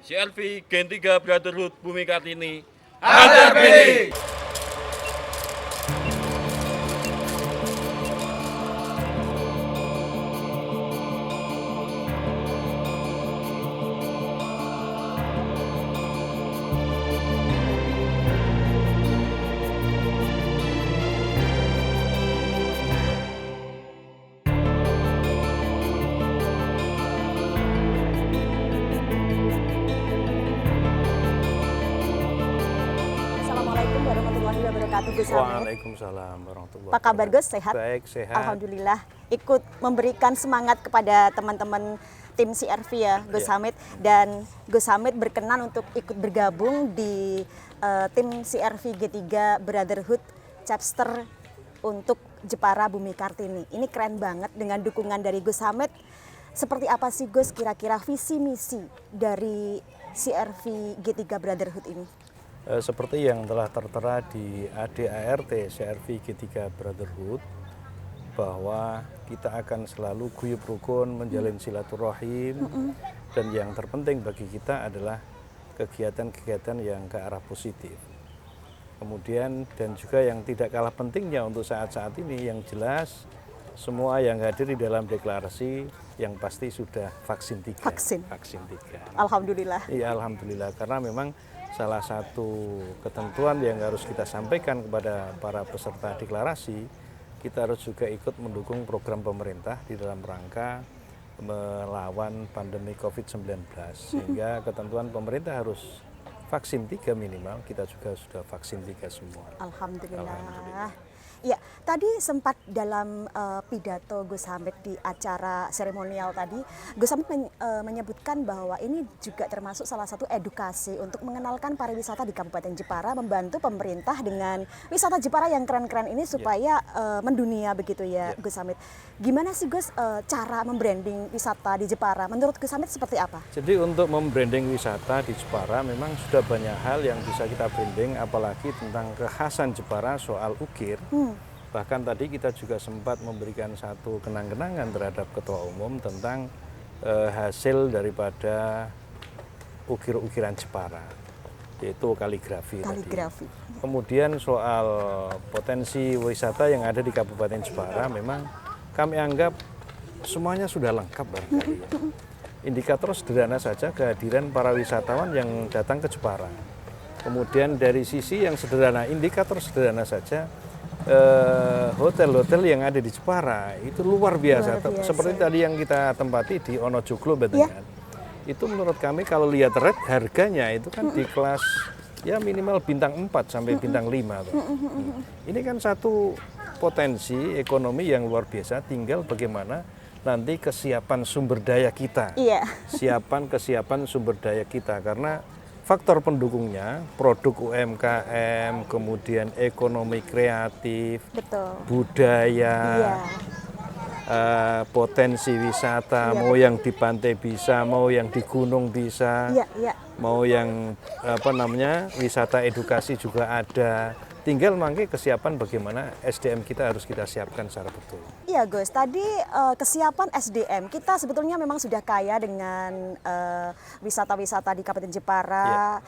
CLV Gen 3 Brotherhood Bumi Kartini. Hajar Beni. Assalamualaikum warahmatullahi wabarakatuh, Gus Hamid. Waalaikumsalam warahmatullahi Apa kabar Gus? Sehat? Baik, sehat. Alhamdulillah. Ikut memberikan semangat kepada teman-teman tim CRV ya, Gus Hamid. Dan Gus Hamid berkenan untuk ikut bergabung di tim CRV G3 Brotherhood Chapter untuk Jepara Bumi Kartini. Ini keren banget dengan dukungan dari Gus Hamid. Seperti apa sih Gus kira-kira visi misi dari CRV G3 Brotherhood ini? Seperti yang telah tertera di ADART CRV G3 Brotherhood, bahwa kita akan selalu guyub rukun menjalin silaturahim, dan yang terpenting bagi kita adalah kegiatan-kegiatan yang ke arah positif. Kemudian dan juga yang tidak kalah pentingnya untuk saat-saat ini, yang jelas semua yang hadir di dalam deklarasi yang pasti sudah vaksin 3. Vaksin 3. Alhamdulillah. Iya, alhamdulillah, karena memang salah satu ketentuan yang harus kita sampaikan kepada para peserta deklarasi, kita harus juga ikut mendukung program pemerintah di dalam rangka melawan pandemi COVID-19. Sehingga ketentuan pemerintah harus vaksin 3 minimal, kita juga sudah vaksin 3 semua. Alhamdulillah. Ya, tadi sempat dalam pidato Gus Hamid di acara seremonial tadi, Gus Hamid menyebutkan bahwa ini juga termasuk salah satu edukasi untuk mengenalkan pariwisata di Kabupaten Jepara, membantu pemerintah dengan wisata Jepara yang keren-keren ini supaya mendunia begitu ya, Gus Hamid. Gimana sih Gus cara membranding wisata di Jepara? Menurut Gus Hamid seperti apa? Jadi untuk membranding wisata di Jepara memang sudah banyak hal yang bisa kita branding, apalagi tentang kekhasan Jepara soal ukir. Bahkan tadi kita juga sempat memberikan satu kenang-kenangan terhadap Ketua Umum tentang hasil daripada ukir-ukiran Jepara, yaitu kaligrafi. Tadi. Kemudian soal potensi wisata yang ada di Kabupaten Jepara, memang kami anggap semuanya sudah lengkap barangkali. Indikator sederhana saja kehadiran para wisatawan yang datang ke Jepara. Kemudian dari sisi yang sederhana, indikator sederhana saja, hotel-hotel yang ada di Jepara itu luar biasa. Seperti tadi yang kita tempati di Onojoglo Batengan. Itu menurut kami kalau lihat rate harganya itu kan di kelas ya minimal bintang 4 sampai bintang 5. Ini kan satu potensi ekonomi yang luar biasa, tinggal bagaimana nanti kesiapan sumber daya kita. Kesiapan sumber daya kita, karena faktor pendukungnya, produk UMKM, kemudian ekonomi kreatif, budaya, potensi wisata, mau yang di pantai bisa, mau yang di gunung bisa, mau yang wisata edukasi juga ada. Tinggal mangke kesiapan bagaimana SDM kita harus kita siapkan secara betul. Iya Gus, tadi kesiapan SDM kita sebetulnya memang sudah kaya dengan wisata-wisata di Kabupaten Jepara.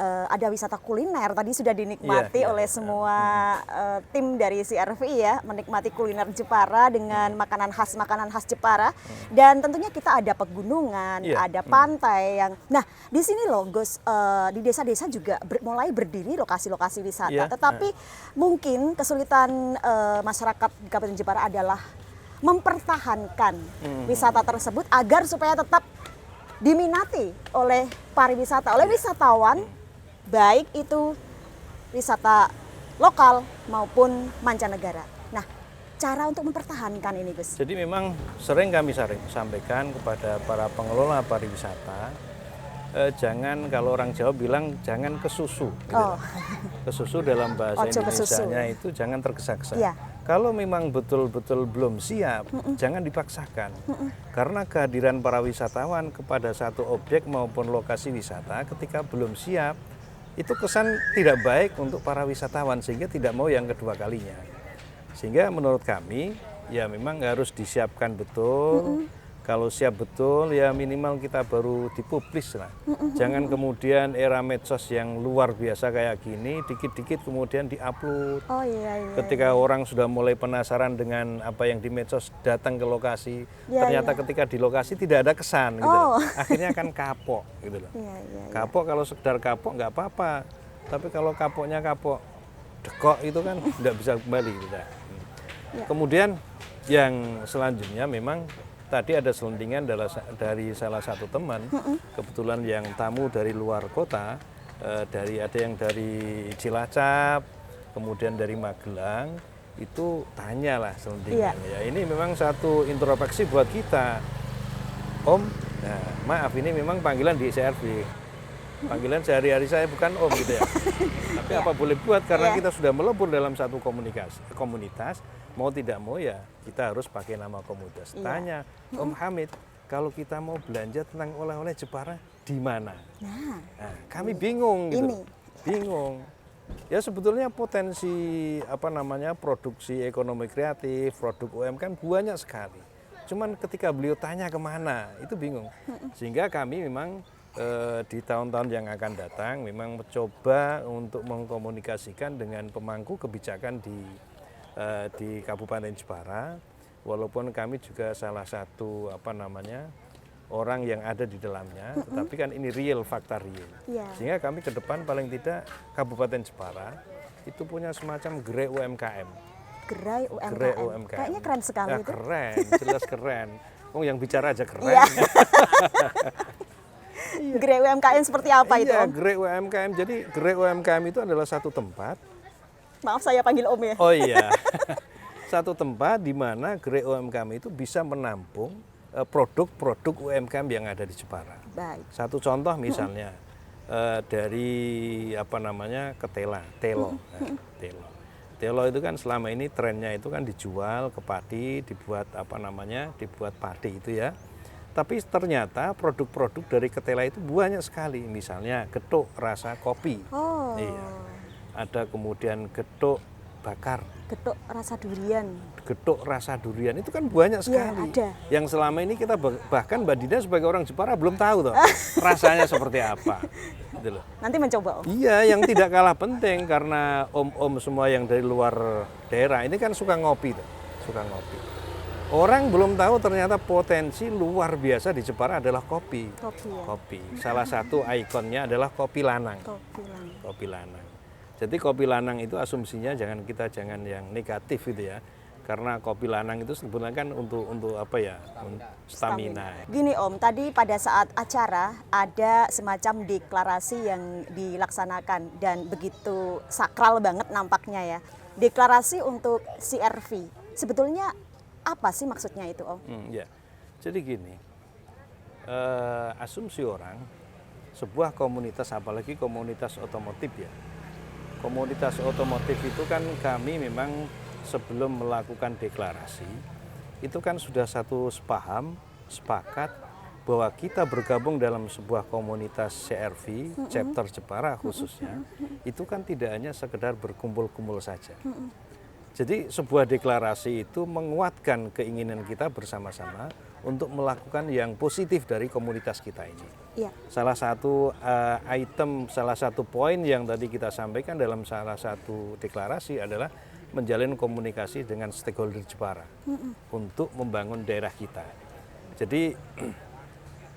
Ada wisata kuliner tadi sudah dinikmati oleh semua tim dari CRV ya, menikmati kuliner Jepara dengan makanan khas Jepara. Dan tentunya kita ada pegunungan, ada pantai yang. Nah, di sini loh Gus, di desa-desa juga mulai berdiri lokasi-lokasi wisata. Tetapi mungkin kesulitan masyarakat di Kabupaten Jepara adalah mempertahankan wisata tersebut agar supaya tetap diminati oleh pariwisata, oleh wisatawan, baik itu wisata lokal maupun mancanegara. Nah, cara untuk mempertahankan ini Gus? Jadi memang sering kami sampaikan kepada para pengelola pariwisata, jangan, kalau orang Jawa bilang jangan kesusu. Gitu. Kesusu dalam bahasa Indonesianya itu jangan tergesa-gesa. Kalau memang betul-betul belum siap, jangan dipaksakan. Karena kehadiran para wisatawan kepada satu objek maupun lokasi wisata ketika belum siap, itu kesan tidak baik untuk para wisatawan, sehingga tidak mau yang kedua kalinya. Sehingga menurut kami, ya memang harus disiapkan betul, Kalau siap betul ya minimal kita baru dipublis lah. Jangan kemudian era medsos yang luar biasa kayak gini, dikit-dikit kemudian diupload. Oh iya. Ketika orang sudah mulai penasaran dengan apa yang di medsos, datang ke lokasi, ternyata ketika di lokasi tidak ada kesan gitu loh. Akhirnya kan kapok gitu loh. Kapok kalau sekedar kapok nggak apa-apa, tapi kalau kapoknya kapok dekok itu kan tidak bisa kembali gitu. Kemudian yang selanjutnya memang tadi ada selentingan dari salah satu teman, kebetulan yang tamu dari luar kota, ada yang dari Cilacap, kemudian dari Magelang, itu tanyalah selentingan. Ya ini memang satu introspeksi buat kita. Om, nah, maaf ini memang panggilan di CRV. Panggilan sehari-hari saya bukan Om gitu ya. Tapi apa boleh buat karena kita sudah melebur dalam satu komunitas, mau tidak mau ya kita harus pakai nama komunitas. Tanya, Om Hamid, kalau kita mau belanja tentang oleh-oleh Jepara di mana? Nah, kami bingung gitu. Bingung. Ya sebetulnya potensi produksi ekonomi kreatif, produk UMKM banyak sekali. Cuman ketika beliau tanya kemana, itu bingung. Sehingga kami memang di tahun-tahun yang akan datang memang mencoba untuk mengkomunikasikan dengan pemangku kebijakan di Kabupaten Jepara, walaupun kami juga salah satu orang yang ada di dalamnya, tetapi kan ini real, fakta real. Sehingga kami ke depan paling tidak Kabupaten Jepara itu punya semacam gerai UMKM. Gerai UMKM. Kayaknya keren sekali ya, itu. Keren, jelas keren. Oh, yang bicara aja keren. Gerai UMKM seperti apa itu, Om? Gerai UMKM. Jadi gerai UMKM itu adalah satu tempat. Maaf saya panggil Om ya. Oh iya. Satu tempat di mana gerai UMKM itu bisa menampung produk-produk UMKM yang ada di Jepara. Baik. Satu contoh misalnya dari ketela, telo. Telo itu kan selama ini trennya itu kan dijual ke padi, dibuat dibuat padi itu ya. Tapi ternyata produk-produk dari ketela itu banyak sekali. Misalnya getuk rasa kopi. Oh. Iya. Ada kemudian getuk bakar. Getuk rasa durian. Getuk rasa durian itu kan banyak sekali. Ada. Yang selama ini kita bahkan Mbak Dina sebagai orang Jepara belum tahu rasanya seperti apa. Gitu loh. Nanti mencoba, Om. Iya, yang tidak kalah penting karena om-om semua yang dari luar daerah ini kan suka ngopi suka ngopi. Orang belum tahu ternyata potensi luar biasa di Jepara adalah kopi. Kopi. Salah satu ikonnya adalah kopi lanang. Kopi lanang. Jadi kopi lanang itu asumsinya jangan yang negatif gitu ya. Karena kopi lanang itu sebenarnya kan untuk stamina. Gini Om, tadi pada saat acara ada semacam deklarasi yang dilaksanakan dan begitu sakral banget nampaknya ya. Deklarasi untuk CRV. Sebetulnya apa sih maksudnya itu, Om? Ya. Jadi gini, asumsi orang, sebuah komunitas, apalagi komunitas otomotif ya. Komunitas otomotif itu kan kami memang sebelum melakukan deklarasi, itu kan sudah satu sepakat bahwa kita bergabung dalam sebuah komunitas CRV, chapter Jepara khususnya, itu kan tidak hanya sekedar berkumpul-kumpul saja. Jadi sebuah deklarasi itu menguatkan keinginan kita bersama-sama untuk melakukan yang positif dari komunitas kita ini. Salah satu salah satu poin yang tadi kita sampaikan dalam salah satu deklarasi adalah menjalin komunikasi dengan stakeholder Jepara untuk membangun daerah kita. Jadi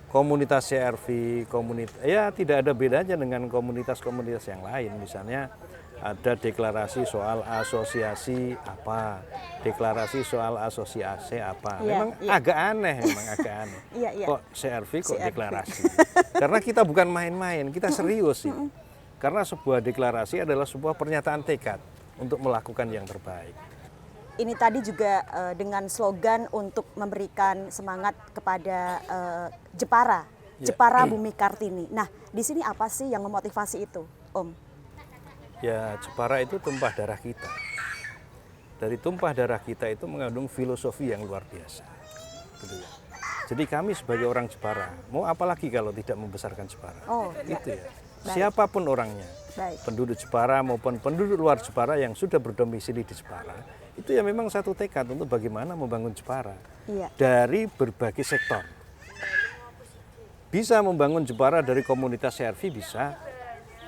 komunitas CRV, tidak ada bedanya dengan komunitas-komunitas yang lain. Misalnya ada deklarasi soal asosiasi apa, deklarasi soal asosiasi apa. Memang agak aneh. Kok CRV kok deklarasi? Karena kita bukan main-main, kita serius sih. Karena sebuah deklarasi adalah sebuah pernyataan tekad untuk melakukan yang terbaik. Ini tadi juga dengan slogan untuk memberikan semangat kepada Jepara, Jepara Bumi Kartini. Nah, di sini apa sih yang memotivasi itu, Om? Ya, Jepara itu tumpah darah kita. Dari tumpah darah kita itu mengandung filosofi yang luar biasa. Gitu ya. Jadi kami sebagai orang Jepara, mau apa lagi kalau tidak membesarkan Jepara? Oh, gitu ya. siapapun orangnya, Baik. penduduk Jepara maupun penduduk luar Jepara yang sudah berdomisili di Jepara, itu ya memang satu tekad untuk bagaimana membangun Jepara Iya. dari berbagai sektor. Bisa membangun Jepara dari komunitas CRV bisa,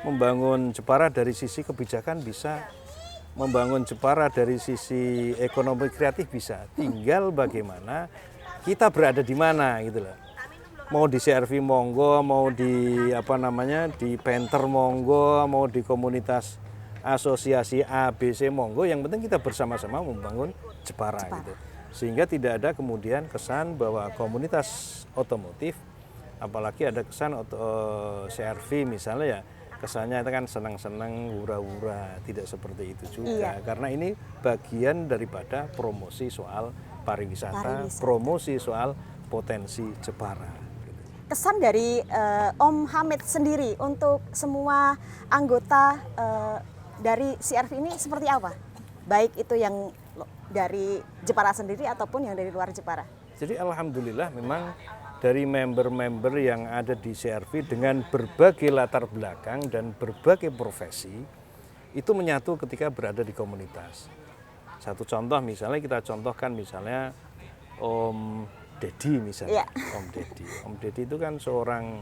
membangun Jepara dari sisi kebijakan bisa, membangun Jepara dari sisi ekonomi kreatif bisa. Tinggal bagaimana kita berada di mana gitu loh. Mau di CRV monggo, mau di di Penter monggo, mau di komunitas asosiasi ABC monggo, yang penting kita bersama-sama membangun Jepara. Gitu. Sehingga tidak ada kemudian kesan bahwa komunitas otomotif, apalagi ada kesan CRV misalnya ya, kesannya itu kan senang-senang, hura-hura, tidak seperti itu juga. Iya. Karena ini bagian daripada promosi soal pariwisata, promosi soal potensi Jepara. Kesan dari Om Hamid sendiri untuk semua anggota dari CRV ini seperti apa? Baik itu yang dari Jepara sendiri ataupun yang dari luar Jepara. Jadi alhamdulillah memang dari member-member yang ada di CRV dengan berbagai latar belakang dan berbagai profesi itu menyatu ketika berada di komunitas. Satu contoh misalnya kita contohkan misalnya Om Dedi misalnya, Om Dedi itu kan seorang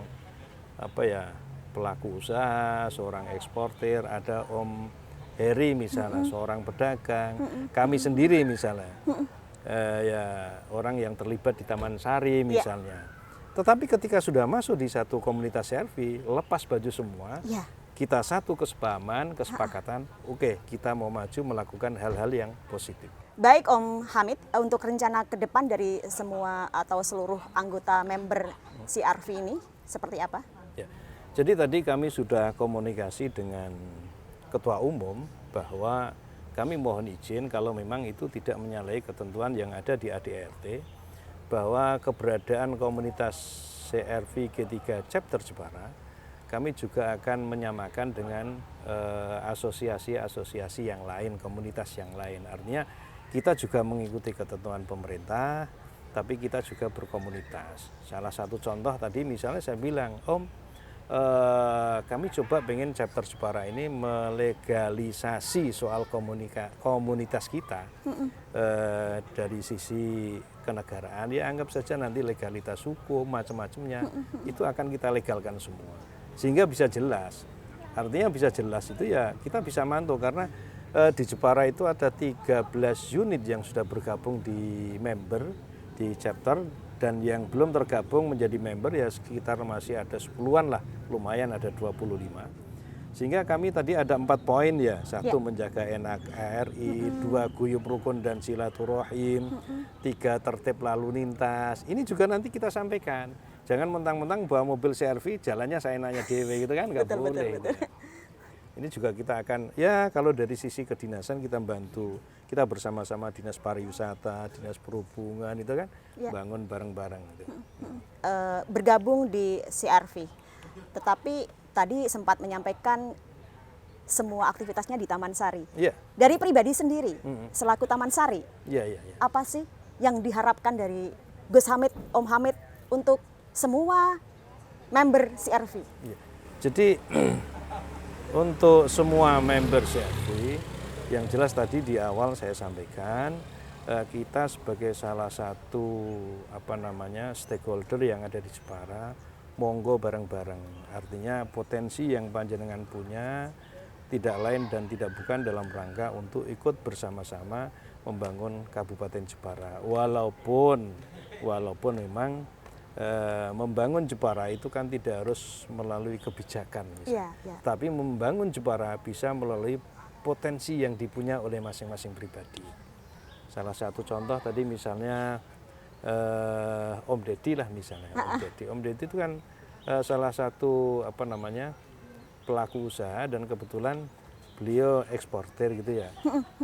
pelaku usaha, seorang eksportir. Ada Om Heri misalnya, seorang pedagang. Kami sendiri misalnya, orang yang terlibat di Taman Sari misalnya. Tetapi ketika sudah masuk di satu komunitas CRV, lepas baju semua, kita satu kesepahaman, kesepakatan, oke, kita mau maju melakukan hal-hal yang positif. Baik Om Hamid, untuk rencana ke depan dari semua atau seluruh anggota member CRV ini seperti apa? Ya. Jadi tadi kami sudah komunikasi dengan Ketua Umum bahwa kami mohon izin kalau memang itu tidak menyalahi ketentuan yang ada di ADART, bahwa keberadaan komunitas CRV G3 Chapter Jepara kami juga akan menyamakan dengan asosiasi-asosiasi yang lain, komunitas yang lain. Artinya kita juga mengikuti ketentuan pemerintah, tapi kita juga berkomunitas. Salah satu contoh tadi misalnya saya bilang, Om, kami coba pengen chapter Jepara ini melegalisasi soal komunitas kita dari sisi kenegaraan. Ya anggap saja nanti legalitas hukum, macam-macamnya, itu akan kita legalkan semua. Sehingga bisa jelas. Artinya bisa jelas itu ya kita bisa mantau karena di Jepara itu ada 13 unit yang sudah bergabung di member, di chapter, dan yang belum tergabung menjadi member ya sekitar masih ada 10-an lah, lumayan ada 25. Sehingga kami tadi ada 4 poin ya, satu menjaga NKRI, 2 guyup rukun dan silaturahim, 3 tertib lalu lintas. Ini juga nanti kita sampaikan, jangan mentang-mentang bawa mobil CRV jalannya saya nanya dewe gitu kan, nggak boleh. Betul. Ini juga kita akan, ya kalau dari sisi kedinasan kita bantu, kita bersama-sama Dinas Pariwisata, Dinas Perhubungan itu kan, bangun bareng-bareng. Gitu. Bergabung di CRV, tetapi tadi sempat menyampaikan semua aktivitasnya di Taman Sari. Yeah. Dari pribadi sendiri, selaku Taman Sari, apa sih yang diharapkan dari Gus Hamid, Om Hamid untuk semua member CRV? Yeah. Jadi untuk semua member CRV, yang jelas tadi di awal saya sampaikan, kita sebagai salah satu stakeholder yang ada di Jepara, monggo bareng-bareng. Artinya potensi yang panjenengan punya tidak lain dan tidak bukan dalam rangka untuk ikut bersama-sama membangun Kabupaten Jepara. Walaupun memang membangun Jepara itu kan tidak harus melalui kebijakan, tapi membangun Jepara bisa melalui potensi yang dipunya oleh masing-masing pribadi. Salah satu contoh tadi misalnya Om Dedi lah misalnya, Om Dedi itu kan salah satu pelaku usaha dan kebetulan beliau eksportir gitu ya,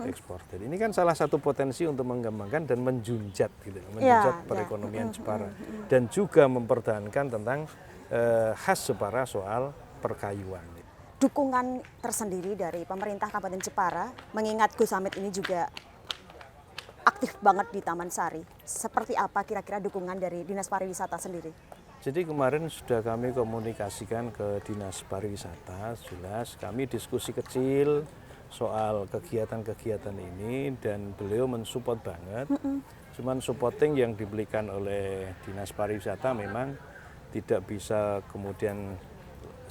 eksportir. Ini kan salah satu potensi untuk mengembangkan dan menjunjat perekonomian Jepara dan juga mempertahankan tentang khas Jepara soal perkayuan. Dukungan tersendiri dari pemerintah Kabupaten Jepara, mengingat Gus Hamid ini juga aktif banget di Taman Sari. Seperti apa kira-kira dukungan dari Dinas Pariwisata sendiri? Jadi kemarin sudah kami komunikasikan ke Dinas Pariwisata, jelas kami diskusi kecil soal kegiatan-kegiatan ini dan beliau mensupport banget. Cuman supporting yang diberikan oleh Dinas Pariwisata memang tidak bisa kemudian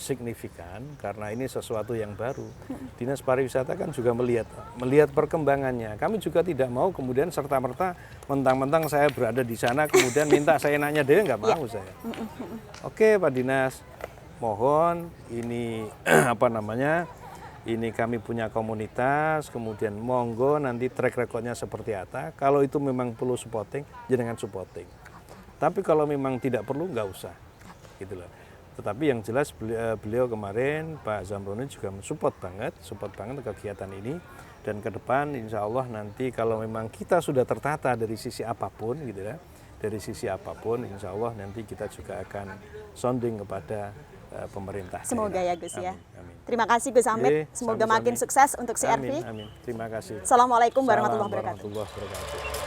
signifikan karena ini sesuatu yang baru. Dinas Pariwisata kan juga melihat perkembangannya. Kami juga tidak mau kemudian serta-merta mentang-mentang saya berada di sana kemudian minta saya nanya deh, nggak mau saya. Oke Pak Dinas, mohon ini ini kami punya komunitas, kemudian monggo nanti track recordnya seperti apa. Kalau itu memang perlu supporting, jangan supporting. Tapi kalau memang tidak perlu, nggak usah, gitu loh. Tetapi yang jelas beliau kemarin Pak Zamroni juga support banget kegiatan ini, dan ke depan insya Allah nanti kalau memang kita sudah tertata dari sisi apapun gitu ya, dari sisi apapun insya Allah nanti kita juga akan sounding kepada pemerintah. Semoga daerah. ya Gus ya. Amin. Terima kasih Gus Hamid. Semoga Sama-sama. makin sukses untuk CRV. Amin. Terima kasih. Assalamualaikum Salam warahmatullahi wabarakatuh. warahmatullahi wabarakatuh.